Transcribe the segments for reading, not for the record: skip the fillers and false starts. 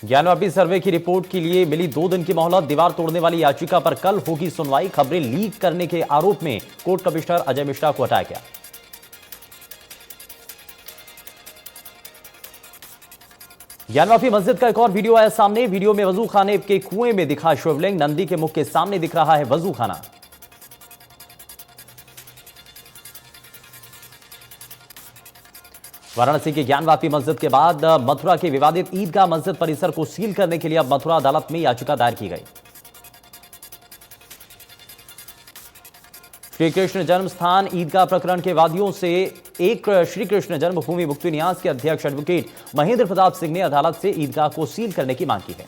ज्ञानवापी सर्वे की रिपोर्ट के लिए मिली 2 दिन की मोहलत। दीवार तोड़ने वाली याचिका पर कल होगी सुनवाई। खबरें लीक करने के आरोप में कोर्ट कमिश्नर अजय मिश्रा को हटाया गया। ज्ञानवापी मस्जिद का एक और वीडियो आया सामने। वीडियो में वजू खाने के कुएं में दिखा शिवलिंग। नंदी के मुख के सामने दिख रहा है वजू खाना। वाराणसी की ज्ञानवापी मस्जिद के बाद मथुरा के विवादित ईदगाह मस्जिद परिसर को सील करने के लिए अब मथुरा अदालत में याचिका दायर की गई। श्री कृष्ण जन्म स्थान ईदगाह प्रकरण के वादियों से एक श्री कृष्ण जन्मभूमि मुक्ति न्यास के अध्यक्ष एडवोकेट महेंद्र प्रताप सिंह ने अदालत से ईदगाह को सील करने की मांग की है।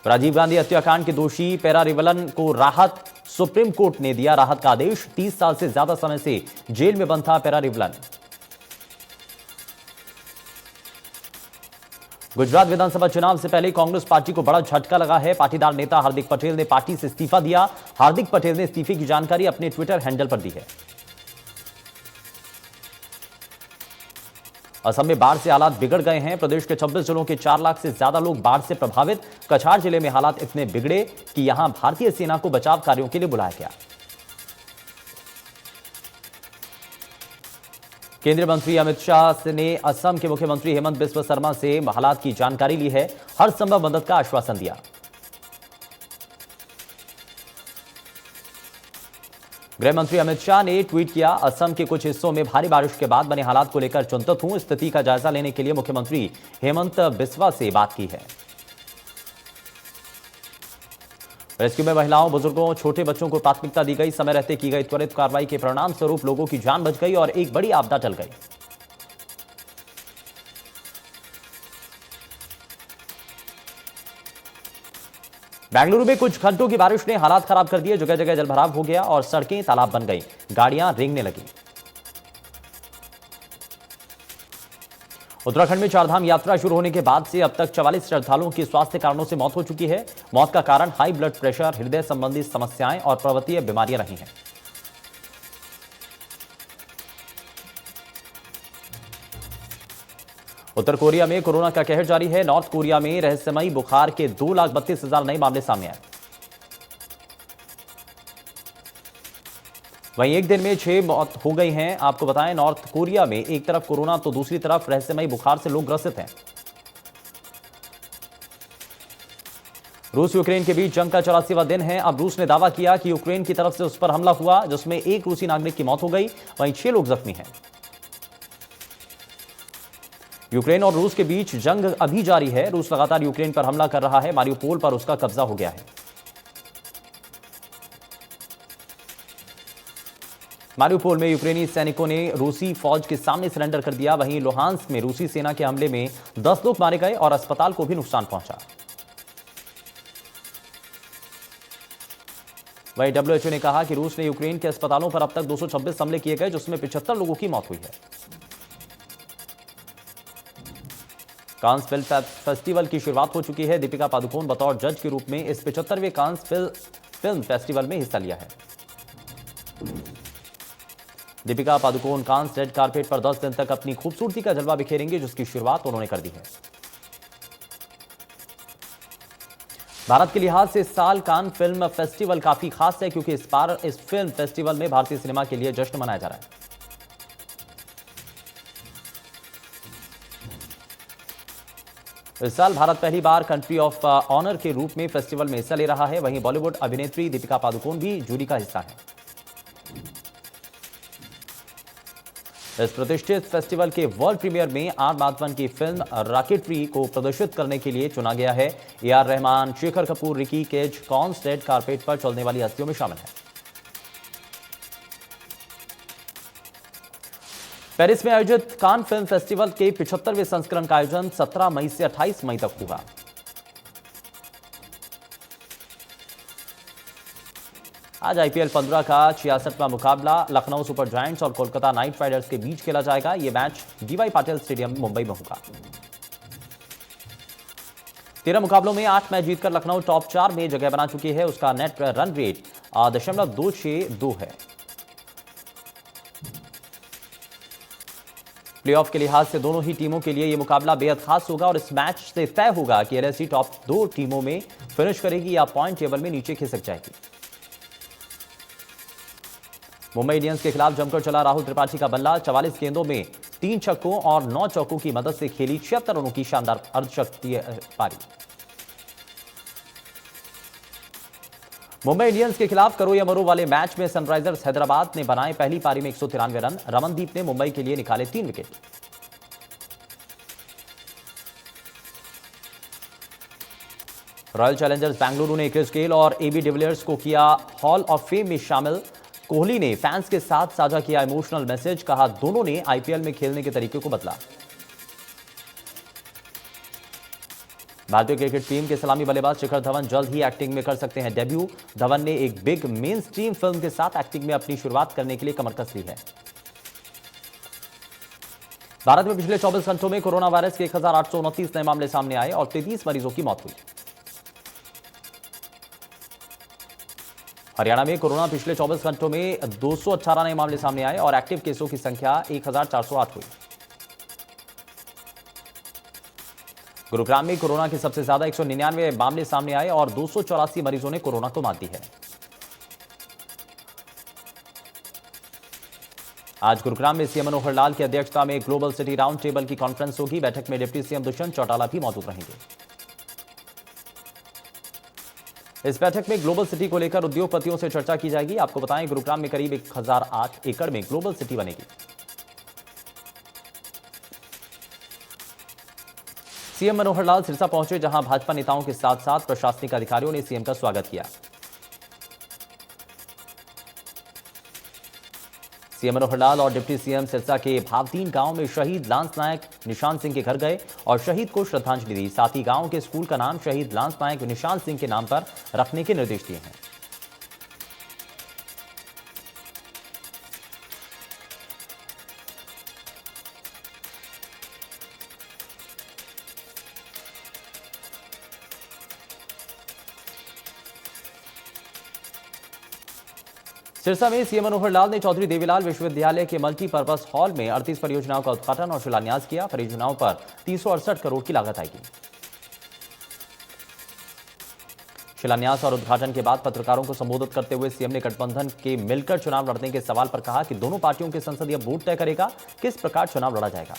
राजीव गांधी हत्याकांड के दोषी पेरारिवलन को राहत। सुप्रीम कोर्ट ने दिया राहत का आदेश। 30 साल से ज्यादा समय से जेल में बंद था पेरारिवलन। गुजरात विधानसभा चुनाव से पहले कांग्रेस पार्टी को बड़ा झटका लगा है। पाटीदार नेता हार्दिक पटेल ने पार्टी से इस्तीफा दिया। हार्दिक पटेल ने इस्तीफे की जानकारी अपने ट्विटर हैंडल पर दी है। असम में बाढ़ से हालात बिगड़ गए हैं। प्रदेश के 26 जिलों के 4 लाख से ज्यादा लोग बाढ़ से प्रभावित। कछार जिले में हालात इतने बिगड़े कि यहां भारतीय सेना को बचाव कार्यों के लिए बुलाया गया। केंद्रीय मंत्री अमित शाह ने असम के मुख्यमंत्री हेमंत बिस्वा शर्मा से हालात की जानकारी ली है। हर संभव मदद का आश्वासन दिया। गृह मंत्री अमित शाह ने ट्वीट किया, असम के कुछ हिस्सों में भारी बारिश के बाद बने हालात को लेकर चिंतित हूं। स्थिति का जायजा लेने के लिए मुख्यमंत्री हेमंत बिस्वा से बात की है। रेस्क्यू में महिलाओं, बुजुर्गों, छोटे बच्चों को प्राथमिकता दी गई। समय रहते की गई त्वरित कार्रवाई के परिणाम स्वरूप लोगों की जान बच गई और एक बड़ी आपदा टल गई। बेंगलुरु में कुछ घंटों की बारिश ने हालात खराब कर दिए। जगह जगह जलभराव हो गया और सड़कें तालाब बन गई। गाड़ियां रेंगने लगी। उत्तराखंड में चारधाम यात्रा शुरू होने के बाद से अब तक 44 श्रद्धालुओं की स्वास्थ्य कारणों से मौत हो चुकी है। मौत का कारण हाई ब्लड प्रेशर, हृदय संबंधी समस्याएं और पर्वतीय बीमारियां रही हैं। उत्तर कोरिया में कोरोना का कहर जारी है। नॉर्थ कोरिया में रहस्यमयी बुखार के 2,32,000 नए मामले सामने आए। वहीं एक दिन में 6 मौत हो गई हैं। आपको बताएं, नॉर्थ कोरिया में एक तरफ कोरोना तो दूसरी तरफ रहस्यमयी बुखार से लोग ग्रसित हैं। रूस यूक्रेन के बीच जंग का 84वां दिन है। अब रूस ने दावा किया कि यूक्रेन की तरफ से उस पर हमला हुआ, जिसमें एक रूसी नागरिक की मौत हो गई। वहीं 6 लोग जख्मी हैं। यूक्रेन और रूस के बीच जंग अभी जारी है। रूस लगातार यूक्रेन पर हमला कर रहा है। मारिउपोल पर उसका कब्जा हो गया है। मारिउपोल में यूक्रेनी सैनिकों ने रूसी फौज के सामने सरेंडर कर दिया। वहीं लुहांस्क में रूसी सेना के हमले में 10 लोग मारे गए और अस्पताल को भी नुकसान पहुंचा। वहीं डब्ल्यूएचओ ने कहा कि रूस ने यूक्रेन के अस्पतालों पर अब तक 226 हमले किए गए, जिसमें 75 लोगों की मौत हुई है। कांस फिल्म फेस्टिवल की शुरुआत हो चुकी है। दीपिका पादुकोण बतौर जज के रूप में इस 75वें कांस फिल्म फेस्टिवल में हिस्सा लिया है। दीपिका पादुकोण कांस रेड कारपेट पर 10 दिन तक अपनी खूबसूरती का जलवा बिखेरेंगे, जिसकी शुरुआत उन्होंने कर दी है। भारत के लिहाज से इस साल कान फिल्म फेस्टिवल काफी खास है, क्योंकि इस बार इस फिल्म फेस्टिवल में भारतीय सिनेमा के लिए जश्न मनाया जा रहा है। इस साल भारत पहली बार कंट्री ऑफ ऑनर के रूप में फेस्टिवल में हिस्सा ले रहा है। वहीं बॉलीवुड अभिनेत्री दीपिका पादुकोण भी जूरी का हिस्सा है। इस प्रतिष्ठित फेस्टिवल के वर्ल्ड प्रीमियर में आर माधवन की फिल्म रॉकेटरी को प्रदर्शित करने के लिए चुना गया है। A R. Rahman, Shekhar Kapur, Ricky Kej Cannes red carpet पर चलने वाली हस्तियों में शामिल हैं। पेरिस में आयोजित कान फिल्म फेस्टिवल के 75वें संस्करण का आयोजन 17 मई से 28 मई तक होगा। आज आईपीएल 15 का 66वां मुकाबला लखनऊ सुपर जायंट्स और कोलकाता नाइट राइडर्स के बीच खेला जाएगा। यह match DY Patil stadium Mumbai में होगा। 13 मुकाबलों में 8 मैच जीतकर लखनऊ टॉप 4 में जगह बना चुकी है। उसका नेट रन रेट 0.262 है। प्लेऑफ के लिहाज से दोनों ही टीमों के लिए यह मुकाबला बेहद खास होगा और इस मैच से तय होगा कि एलएसजी टॉप 2 टीमों में फिनिश करेगी या पॉइंट टेबल में नीचे खिसक जाएगी। मुंबई इंडियंस के खिलाफ जमकर चला राहुल त्रिपाठी का बल्ला। 44 गेंदों में 3 छक्कों और 9 चौकों की मदद से खेली 76 रनों की शानदार अर्धशतकीय पारी। मुंबई इंडियंस के खिलाफ करो या मरो वाले मैच में सनराइजर्स हैदराबाद ने बनाए पहली पारी में 193 रन। रमनदीप ने मुंबई के लिए निकाले 3 विकेट। रॉयल चैलेंजर्स बेंगलुरु ने क्रिस गेल और एबी डिविलियर्स को किया हॉल ऑफ फेम में शामिल। कोहली ने फैंस के साथ साझा किया इमोशनल मैसेज। कहा दोनों ने आईपीएल में खेलने के तरीके को बदला। भारतीय क्रिकेट टीम के सलामी बल्लेबाज शिखर धवन जल्द ही एक्टिंग में कर सकते हैं डेब्यू। धवन ने एक बिग मेन स्ट्रीम फिल्म के साथ एक्टिंग में अपनी शुरुआत करने के लिए कमर कस ली है। भारत में पिछले 24 घंटों में कोरोना वायरस के 1829 नए मामले सामने आए और 33 मरीजों की मौत हुई। हरियाणा में कोरोना पिछले 24 घंटों में 218 नए मामले सामने आए और एक्टिव केसों की संख्या 1408 हुई। गुरुग्राम में कोरोना के सबसे ज्यादा 199 मामले सामने आए और 284 मरीजों ने कोरोना को मात दी है। आज गुरुग्राम में सीएम मनोहर लाल की अध्यक्षता में ग्लोबल सिटी राउंड टेबल की कॉन्फ्रेंस होगी। बैठक में डिप्टी सीएम दुष्यंत चौटाला भी मौजूद रहेंगे। इस बैठक में ग्लोबल सिटी को लेकर उद्योगपतियों से चर्चा की जाएगी। आपको बताएं गुरुग्राम में करीब 1008 एकड़ में ग्लोबल सिटी बनेगी। सीएम मनोहर लाल सिरसा पहुंचे, जहां भाजपा नेताओं के साथ साथ प्रशासनिक अधिकारियों ने सीएम का स्वागत किया। सीएम मनोहर लाल और डिप्टी सीएम सिरसा के भावतीन गांव में शहीद लांस नायक निशान सिंह के घर गए और शहीद को श्रद्धांजलि दी। साथ ही गांव के स्कूल का नाम शहीद लांस नायक निशान सिंह के नाम पर रखने के निर्देश दिए हैं। सिरसा में सीएम मनोहर लाल ने चौधरी देवीलाल विश्वविद्यालय के मल्टीपर्पज हॉल में 38 परियोजनाओं का उद्घाटन और शिलान्यास किया। परियोजनाओं पर 368 करोड़ की लागत आएगी। शिलान्यास और उद्घाटन के बाद पत्रकारों को संबोधित करते हुए सीएम ने गठबंधन के मिलकर चुनाव लड़ने के सवाल पर कहा कि दोनों पार्टियों के संसदीय बोर्ड तय करेगा किस प्रकार चुनाव लड़ा जाएगा।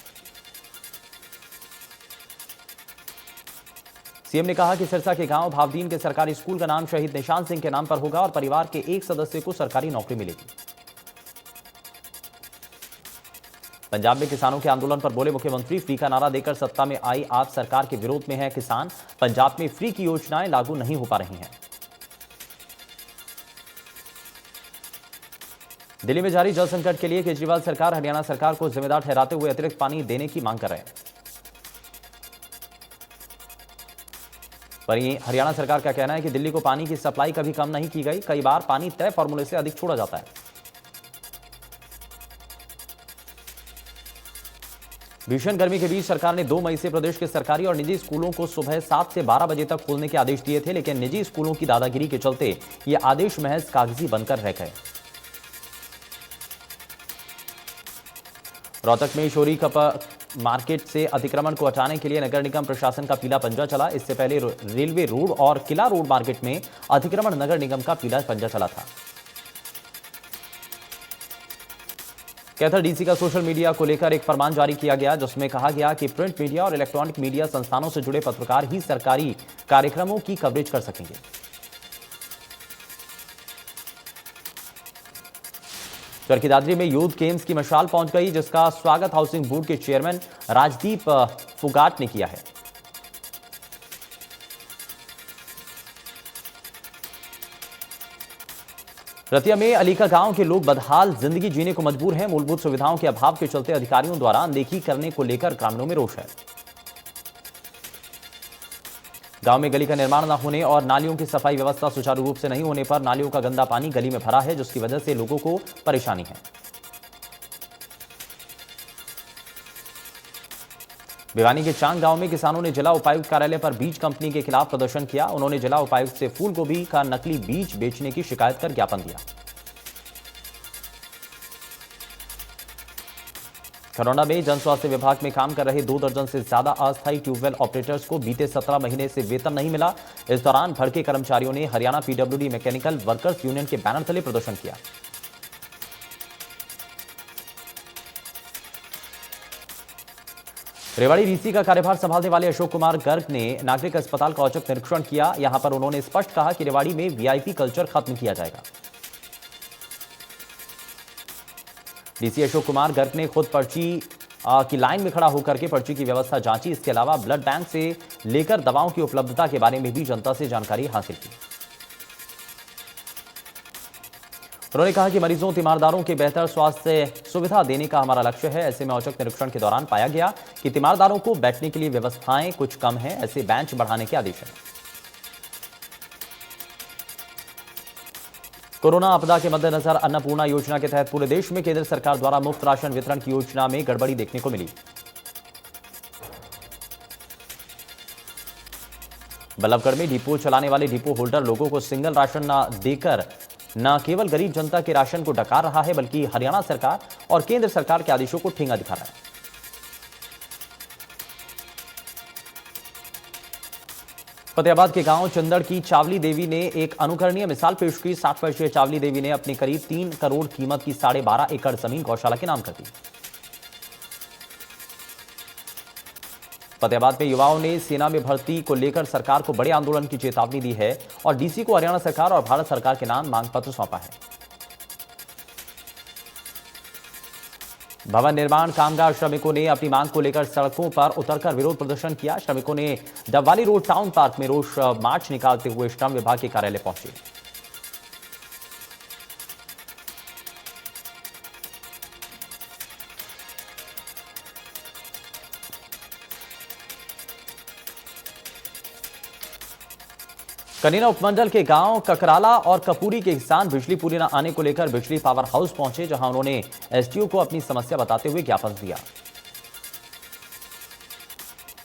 सीएम ने कहा कि सिरसा के गांव भावदीन के सरकारी स्कूल का नाम शहीद निशान सिंह के नाम पर होगा और परिवार के एक सदस्य को सरकारी नौकरी मिलेगी। पंजाब में किसानों के आंदोलन पर बोले मुख्यमंत्री, फ्री का नारा देकर सत्ता में आई आप सरकार के विरोध में है किसान। पंजाब में फ्री की योजनाएं लागू नहीं हो पा रही हैं। दिल्ली में जारी जल संकट के लिए केजरीवाल सरकार हरियाणा सरकार को जिम्मेदार ठहराते हुए अतिरिक्त पानी देने की मांग कर रहे हैं। वहीं हरियाणा सरकार का कहना है कि दिल्ली को पानी की सप्लाई कभी कम नहीं की गई, कई बार पानी तय फॉर्मूले से अधिक छोड़ा जाता है। भीषण गर्मी के बीच सरकार ने 2 मई से प्रदेश के सरकारी और निजी स्कूलों को सुबह 7 से 12 बजे तक खोलने के आदेश दिए थे, लेकिन निजी स्कूलों की दादागिरी के चलते ये आदेश महज कागजी बनकर रह गए। रोहतक में शोरी कप मार्केट से अतिक्रमण को हटाने के लिए नगर निगम प्रशासन का पीला पंजा चला। इससे पहले रेलवे रोड और किला रोड मार्केट में अतिक्रमण नगर निगम का पीला पंजा चला था। कैथर डीसी का सोशल मीडिया को लेकर एक फरमान जारी किया गया, जिसमें कहा गया कि प्रिंट मीडिया और इलेक्ट्रॉनिक मीडिया संस्थानों से जुड़े पत्रकार ही सरकारी कार्यक्रमों की कवरेज कर सकेंगे। चरखी दादरी में यूथ गेम्स की मशाल पहुंच गई, जिसका स्वागत हाउसिंग बोर्ड के चेयरमैन राजदीप फुगाट ने किया है। रतिया में अलीका गांव के लोग बदहाल जिंदगी जीने को मजबूर हैं। मूलभूत सुविधाओं के अभाव के चलते अधिकारियों द्वारा अनदेखी करने को लेकर ग्रामीणों में रोष है। गांव में गली का निर्माण न होने और नालियों की सफाई व्यवस्था सुचारू रूप से नहीं होने पर नालियों का गंदा पानी गली में भरा है, जिसकी वजह से लोगों को परेशानी है। भिवानी के चांग गांव में किसानों ने जिला उपायुक्त कार्यालय पर बीज कंपनी के खिलाफ प्रदर्शन किया। उन्होंने जिला उपायुक्त से फूल गोभी का नकली बीज बेचने की शिकायत कर ज्ञापन दिया। खरौना में जन स्वास्थ्य विभाग में काम कर रहे 2 दर्जन से ज्यादा अस्थायी ट्यूबवेल ऑपरेटर्स को बीते 17 महीने से वेतन नहीं मिला। इस दौरान भड़के कर्मचारियों ने Haryana PWD mechanical workers union के बैनर तले प्रदर्शन किया। रेवाड़ी डीसी का कार्यभार संभालने वाले अशोक कुमार गर्ग ने नागरिक अस्पताल का औचक निरीक्षण किया। यहां पर उन्होंने स्पष्ट कहा कि रेवाड़ी में वीआईपी कल्चर खत्म किया जाएगा। डीसी अशोक कुमार गर्ग ने खुद पर्ची की लाइन में खड़ा होकर के पर्ची की व्यवस्था जांची। इसके अलावा ब्लड बैंक से लेकर दवाओं की उपलब्धता के बारे में भी जनता से जानकारी हासिल की। उन्होंने कहा कि मरीजों तीमारदारों के बेहतर स्वास्थ्य सुविधा देने का हमारा लक्ष्य है। ऐसे में औचक निरीक्षण के दौरान पाया गया कि तीमारदारों को बैठने के लिए व्यवस्थाएं कुछ कम है, ऐसे बेंच बढ़ाने के आदेश हैं। कोरोना आपदा के मद्देनजर अन्नपूर्णा योजना के तहत पूरे देश में केंद्र सरकार द्वारा मुफ्त राशन वितरण की योजना में गड़बड़ी देखने को मिली। बल्लभगढ़ में डिपो चलाने वाले डिपो होल्डर लोगों को सिंगल राशन न देकर न केवल गरीब जनता के राशन को डकार रहा है, बल्कि हरियाणा सरकार और केंद्र सरकार के आदेशों को ठेंगा दिखा रहा है। फतेहाबाद के गांव चंदड़ की चावली देवी ने एक अनुकरणीय मिसाल पेश की। 60 वर्षीय चावली देवी ने अपनी करीब 3 करोड़ कीमत की 12.5 एकड़ जमीन गौशाला के नाम कर दी। फतेहाबाद में युवाओं ने सेना में भर्ती को लेकर सरकार को बड़े आंदोलन की चेतावनी दी है और डीसी को हरियाणा सरकार और भारत सरकार के नाम मांग पत्र सौंपा है। भवन निर्माण कामगार श्रमिकों ने अपनी मांग को लेकर सड़कों पर उतरकर विरोध प्रदर्शन किया। श्रमिकों ने डबवाली रोड टाउन पार्क में रोष मार्च निकालते हुए श्रम विभाग के कार्यालय पहुंचे। कनीना उपमंडल के गांव ककराला और कपूरी के किसान बिजली पूरी न आने को लेकर बिजली पावर हाउस पहुंचे, जहां उन्होंने एसडीओ को अपनी समस्या बताते हुए ज्ञापन दिया।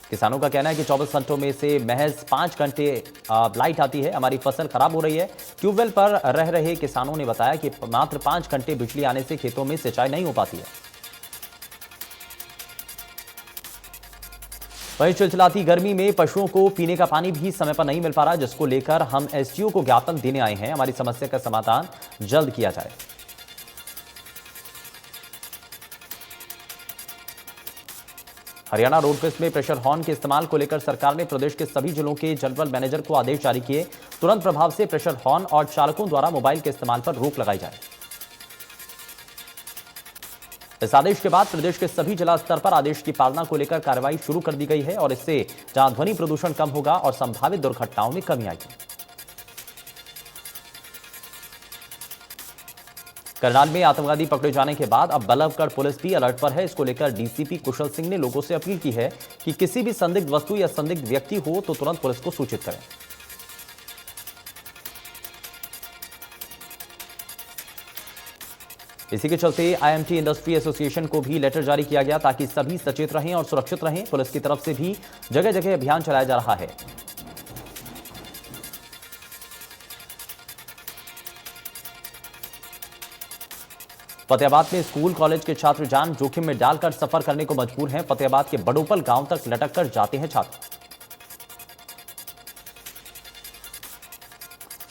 किसानों का कहना है कि 24 घंटों में से महज 5 घंटे लाइट आती है, हमारी फसल खराब हो रही है। ट्यूबवेल पर रह रहे किसानों ने बताया कि मात्र 5 घंटे बिजली आने से खेतों में सिंचाई नहीं हो पाती है। वहीं चिलचिलाती गर्मी में पशुओं को पीने का पानी भी समय पर नहीं मिल पा रहा, जिसको लेकर हम एसडीओ को ज्ञापन देने आए हैं। हमारी समस्या का समाधान जल्द किया जाए। हरियाणा रोडवेज में प्रेशर हॉर्न के इस्तेमाल को लेकर सरकार ने प्रदेश के सभी जिलों के जनरल मैनेजर को आदेश जारी किए। तुरंत प्रभाव से प्रेशर हॉर्न और चालकों द्वारा मोबाइल के इस्तेमाल पर रोक लगाई जाए। इस आदेश के बाद प्रदेश के सभी जिला स्तर पर आदेश की पालना को लेकर कार्रवाई शुरू कर दी गई है और इससे जहां ध्वनि प्रदूषण कम होगा और संभावित दुर्घटनाओं में कमी आएगी। करनाल में आतंकवादी पकड़े जाने के बाद अब बल्लभगढ़ पुलिस भी अलर्ट पर है। इसको लेकर डीसीपी कुशल सिंह ने लोगों से अपील की है कि किसी भी संदिग्ध वस्तु या संदिग्ध व्यक्ति हो तो तुरंत पुलिस को सूचित करें। इसी के चलते आईएमटी इंडस्ट्री एसोसिएशन को भी लेटर जारी किया गया ताकि सभी सचेत रहें और सुरक्षित रहें। पुलिस की तरफ से भी जगह जगह अभियान चलाया जा रहा है। फतेहाबाद में स्कूल कॉलेज के छात्र जान जोखिम में डालकर सफर करने को मजबूर हैं। फतेहाबाद के बड़ोपल गांव तक लटक कर जाते हैं छात्र।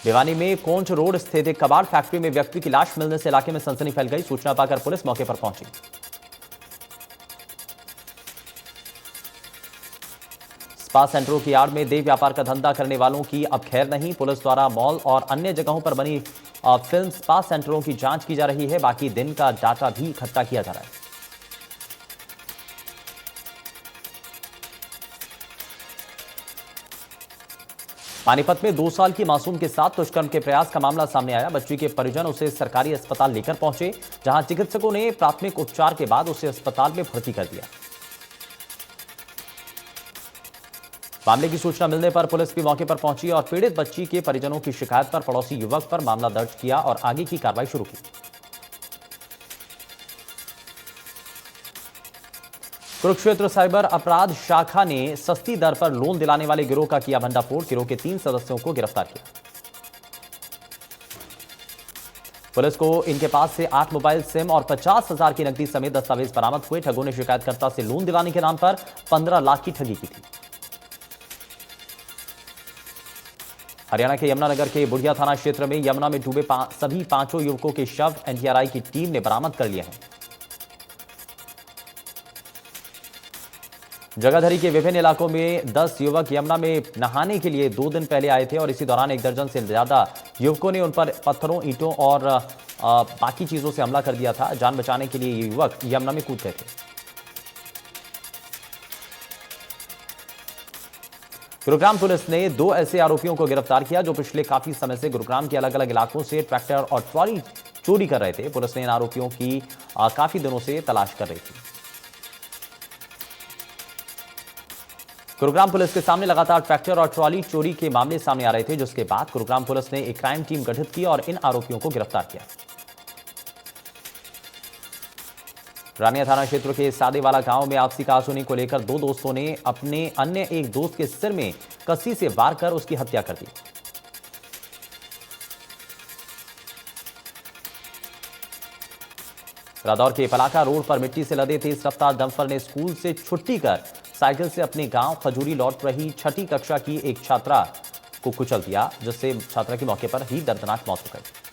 भिवानी में कोंच रोड स्थित एक कबाड़ फैक्ट्री में व्यक्ति की लाश मिलने से इलाके में सनसनी फैल गई। सूचना पाकर पुलिस मौके पर पहुंची। स्पा सेंटरों की आड़ में देह व्यापार का धंधा करने वालों की अब खैर नहीं। पुलिस द्वारा मॉल और अन्य जगहों पर बनी फिल्म स्पा सेंटरों की जांच की जा रही है। बाकी दिन का डाटा भी इकट्ठा किया जा रहा है। पानीपत में 2 साल की मासूम के साथ दुष्कर्म के प्रयास का मामला सामने आया। बच्ची के परिजन उसे सरकारी अस्पताल लेकर पहुंचे, जहां चिकित्सकों ने प्राथमिक उपचार के बाद उसे अस्पताल में भर्ती कर दिया। मामले की सूचना मिलने पर पुलिस भी मौके पर पहुंची और पीड़ित बच्ची के परिजनों की शिकायत पर पड़ोसी युवक पर मामला दर्ज किया और आगे की कार्रवाई शुरू की। कुरुक्षेत्र साइबर अपराध शाखा ने सस्ती दर पर लोन दिलाने वाले गिरोह का किया भंडाफोड़। गिरोह के 3 सदस्यों को गिरफ्तार किया। पुलिस को इनके पास से 8 मोबाइल सिम और 50,000 की नकदी समेत दस्तावेज बरामद हुए। ठगों ने शिकायतकर्ता से लोन दिलाने के नाम पर 15 लाख की ठगी की थी। हरियाणा के यमुनानगर के बुढ़िया थाना क्षेत्र में यमुना में डूबे सभी 5 युवकों के शव एनडीआरआई की टीम ने बरामद कर लिए हैं। जगाधरी के विभिन्न इलाकों में 10 युवक यमुना में नहाने के लिए 2 दिन पहले आए थे और इसी दौरान 1 दर्जन से ज्यादा युवकों ने उन पर पत्थरों, ईंटों और बाकी चीजों से हमला कर दिया था। जान बचाने के लिए ये युवक यमुना में कूद गए थे। गुरुग्राम पुलिस ने 2 ऐसे आरोपियों को गिरफ्तार किया जो पिछले काफी समय से गुरुग्राम के अलग अलग इलाकों से ट्रैक्टर और ट्रॉली चोरी कर रहे थे। पुलिस ने इन आरोपियों की काफी दिनों से तलाश कर रही थी। गुरुग्राम पुलिस के सामने लगातार ट्रैक्टर और ट्रॉली चोरी के मामले सामने आ रहे थे, जिसके बाद गुरुग्राम पुलिस ने एक क्राइम टीम गठित की और इन आरोपियों को गिरफ्तार किया। रानिया थाना क्षेत्र के सादेवाला गांव में आपसी कहासुनी को लेकर 2 दोस्तों ने अपने अन्य एक दोस्त के सिर में कस्सी से वार कर उसकी हत्या कर दी। रादौर के पलाका रोड पर मिट्टी से लदे तेज रफ्तार डंपर ने स्कूल से छुट्टी कर साइकिल से अपने गांव खजूरी लौट रही 6ठी कक्षा की एक छात्रा को कुचल दिया, जिससे छात्रा की मौके पर ही दर्दनाक मौत हो गई।